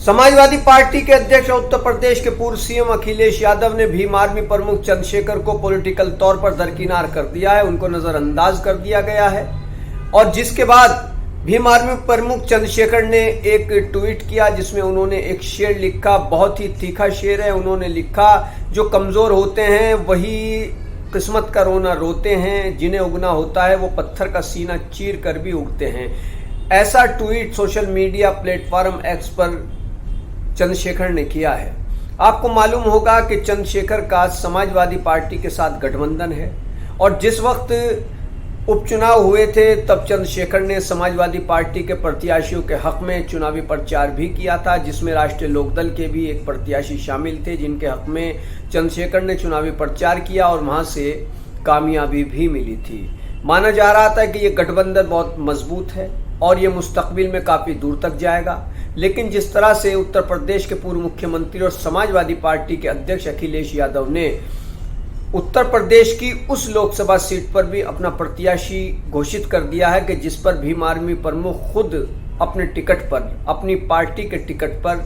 Samajwadi party के अध्यक्ष और उत्तर प्रदेश के पूर्व सीएम अखिलेश यादव ने भीम आर्मी प्रमुख चंद्रशेखर को पॉलिटिकल तौर पर दरकिनार कर दिया है, उनको नजरअंदाज कर दिया गया है। और जिसके बाद भीम आर्मी प्रमुख चंद्रशेखर ने एक ट्वीट किया जिसमें उन्होंने एक शेर लिखा, बहुत ही तीखा शेर है। उन्होंने लिखा, जो कमजोर होते हैं वही किस्मत का रोना रोते हैं, जिन्हें उगना होता है वो पत्थर का सीना चीर कर भी उगते हैं। ऐसा tweet social media platform x पर चंद्रशेखर ने किया है। आपको मालूम होगा कि चंद्रशेखर का समाजवादी पार्टी के साथ गठबंधन है और जिस वक्त उपचुनाव हुए थे तब चंद्रशेखर ने समाजवादी पार्टी के प्रत्याशियों के हक में चुनावी प्रचार भी किया था, जिसमें राष्ट्रीय लोकदल के भी एक प्रत्याशी शामिल थे जिनके हक में चंद्रशेखर ने चुनावी प्रचार किया और वहां से कामयाबी भी मिली थी। माना जा रहा था कि ये गठबंधन बहुत मजबूत है और ये मुस्तकबिल में काफी दूर तक जाएगा, लेकिन जिस तरह से उत्तर प्रदेश के पूर्व मुख्यमंत्री और समाजवादी पार्टी के अध्यक्ष अखिलेश यादव ने उत्तर प्रदेश की उस लोकसभा सीट पर भी अपना प्रत्याशी घोषित कर दिया है कि जिस पर भीम आर्मी प्रमुख खुद अपने टिकट पर, अपनी पार्टी के टिकट पर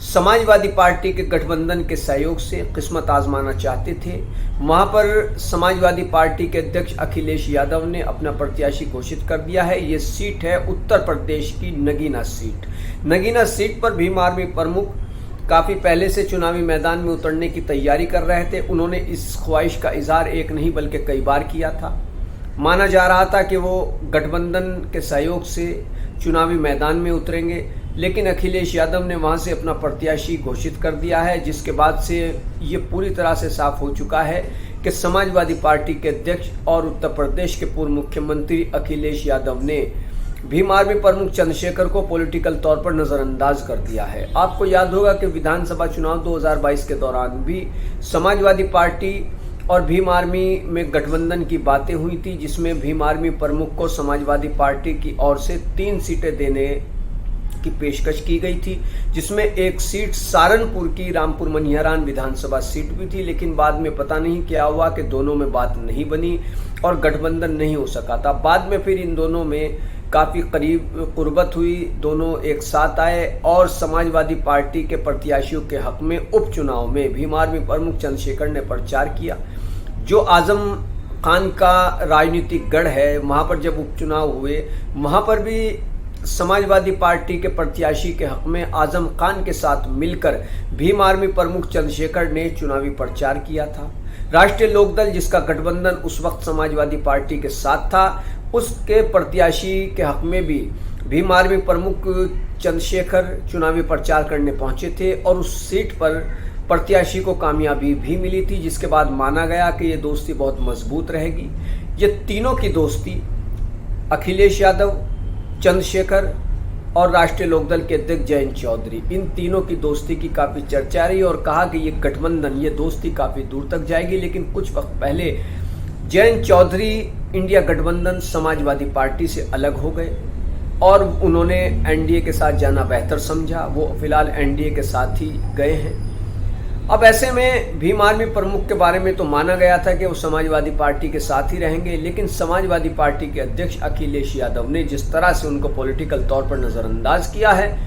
समाजवादी पार्टी के गठबंधन के सहयोग से किस्मत आजमाना चाहते थे, वहां पर समाजवादी पार्टी के अध्यक्ष अखिलेश यादव ने अपना प्रत्याशी घोषित कर दिया है। ये सीट है उत्तर प्रदेश की नगीना सीट। नगीना सीट पर भीम आर्मी प्रमुख काफी पहले से चुनावी मैदान में उतरने की तैयारी कर रहे थे। उन्होंने इस ख्वाहिश का इजहार एक नहीं बल्कि कई बार किया था। माना जा रहा था कि वो गठबंधन के सहयोग से चुनावी मैदान में उतरेंगे, लेकिन अखिलेश यादव ने वहां से अपना प्रत्याशी घोषित कर दिया है, जिसके बाद से ये पूरी तरह से साफ हो चुका है कि समाजवादी पार्टी के अध्यक्ष और उत्तर प्रदेश के पूर्व मुख्यमंत्री अखिलेश यादव ने भीम आर्मी प्रमुख चंद्रशेखर को पॉलिटिकल तौर पर नजरअंदाज कर दिया है। आपको याद होगा कि विधानसभा चुनाव 2022 के दौरान भी समाजवादी पार्टी और भीम आर्मी में गठबंधन की बातें हुई थी, जिसमें भीम आर्मी प्रमुख को समाजवादी पार्टी की ओर से 3 सीटें देने की पेशकश की गई थी, जिसमें एक सीट सहारनपुर की रामपुर मनिहारान विधानसभा सीट भी थी, लेकिन बाद में पता नहीं क्या हुआ कि दोनों में बात नहीं बनी और गठबंधन नहीं हो सका था। बाद में फिर इन दोनों में काफी करीब कुर्बत हुई, दोनों एक साथ आए और समाजवादी पार्टी के प्रत्याशियों के हक में उपचुनाव में भीम आर्मी प्रमुख चंद्रशेखर ने प्रचार किया। जो आजम खान का राजनीतिक गढ़ है, वहां पर जब उपचुनाव हुए वहां पर भी समाजवादी पार्टी के प्रत्याशी के हक में आजम खान के साथ मिलकर भीम आर्मी प्रमुख चंद्रशेखर ने चुनावी प्रचार किया था। राष्ट्रीय लोकदल जिसका गठबंधन उस वक्त समाजवादी पार्टी के साथ था, उसके प्रत्याशी के हक में भी भीम आर्मी प्रमुख चंद्रशेखर चुनावी प्रचार करने पहुंचे थे और उस सीट पर प्रत्याशी को कामयाबी भी मिली थी, जिसके बाद माना गया कि ये दोस्ती बहुत मजबूत रहेगी। ये तीनों की दोस्ती अखिलेश यादव, चंद्रशेखर और राष्ट्रीय लोकदल के अध्यक्ष जयंत चौधरी, इन तीनों की दोस्ती की काफी चर्चा रही और कहा कि ये गठबंधन, ये दोस्ती काफी दूर तक जाएगी। लेकिन कुछ वक्त पहले जयंत चौधरी इंडिया गठबंधन समाजवादी पार्टी से अलग हो गए और उन्होंने एनडीए के साथ जाना बेहतर समझा। वो फिलहाल एनडीए के साथ ही गए हैं। अब ऐसे में भीम आर्मी प्रमुख के बारे में तो माना गया था कि वो समाजवादी पार्टी के साथ ही रहेंगे, लेकिन समाजवादी पार्टी के अध्यक्ष अखिलेश यादव ने जिस तरह से उनको पॉलिटिकल तौर पर नजरअंदाज किया है,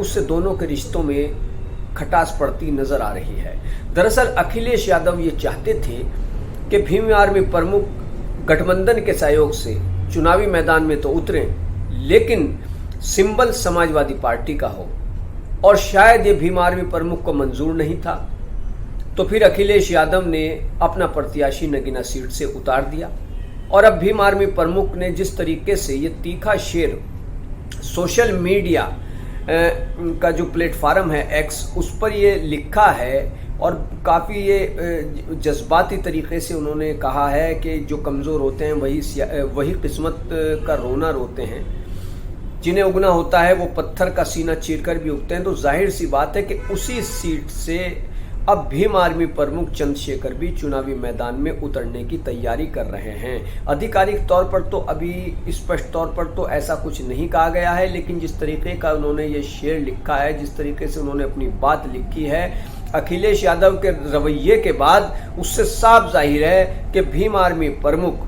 उससे दोनों के रिश्तों में खटास पड़ती नजर आ रही है। दरअसल अखिलेश यादव ये चाहते थे कि भीम आर्मी प्रमुख गठबंधन के सहयोग से चुनावी मैदान में तो उतरें, लेकिन सिंबल समाजवादी पार्टी का हो, और शायद ये भीम आर्मी प्रमुख को मंजूर नहीं था। तो फिर अखिलेश यादव ने अपना प्रत्याशी नगीना सीट से उतार दिया और अब भीम आर्मी प्रमुख ने जिस तरीके से ये तीखा शेर सोशल मीडिया का जो प्लेटफॉर्म है एक्स, उस पर ये लिखा है और काफ़ी ये जज्बाती तरीके से उन्होंने कहा है कि जो कमज़ोर होते हैं वही किस्मत का रोना रोते हैं, जिन्हें उगना होता है वो पत्थर का सीना चीरकर भी उगते हैं। तो जाहिर सी बात है कि उसी सीट से अब भीम आर्मी प्रमुख चंद्रशेखर भी चुनावी मैदान में उतरने की तैयारी कर रहे हैं। आधिकारिक तौर पर तो अभी स्पष्ट तौर पर तो ऐसा कुछ नहीं कहा गया है, लेकिन जिस तरीके का उन्होंने ये शेर लिखा है, जिस तरीके से उन्होंने अपनी बात लिखी है अखिलेश यादव के रवैये के बाद, उससे साफ जाहिर है कि भीम आर्मी प्रमुख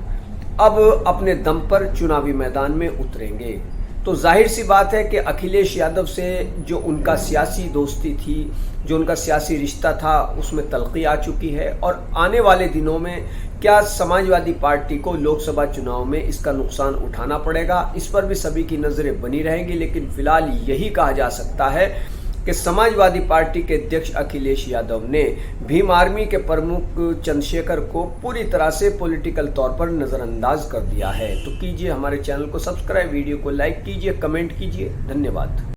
अब अपने दम पर चुनावी मैदान में उतरेंगे। तो जाहिर सी बात है कि अखिलेश यादव से जो उनका सियासी दोस्ती थी, जो उनका सियासी रिश्ता था, उसमें तलखी आ चुकी है। और आने वाले दिनों में क्या समाजवादी पार्टी को लोकसभा चुनाव में इसका नुकसान उठाना पड़ेगा, इस पर भी सभी की नज़रें बनी रहेंगी। लेकिन फिलहाल यही कहा जा सकता है कि समाजवादी पार्टी के अध्यक्ष अखिलेश यादव ने भीम आर्मी के प्रमुख चंद्रशेखर को पूरी तरह से पॉलिटिकल तौर पर नज़रअंदाज कर दिया है। तो कीजिए हमारे चैनल को सब्सक्राइब, वीडियो को लाइक कीजिए, कमेंट कीजिए। धन्यवाद।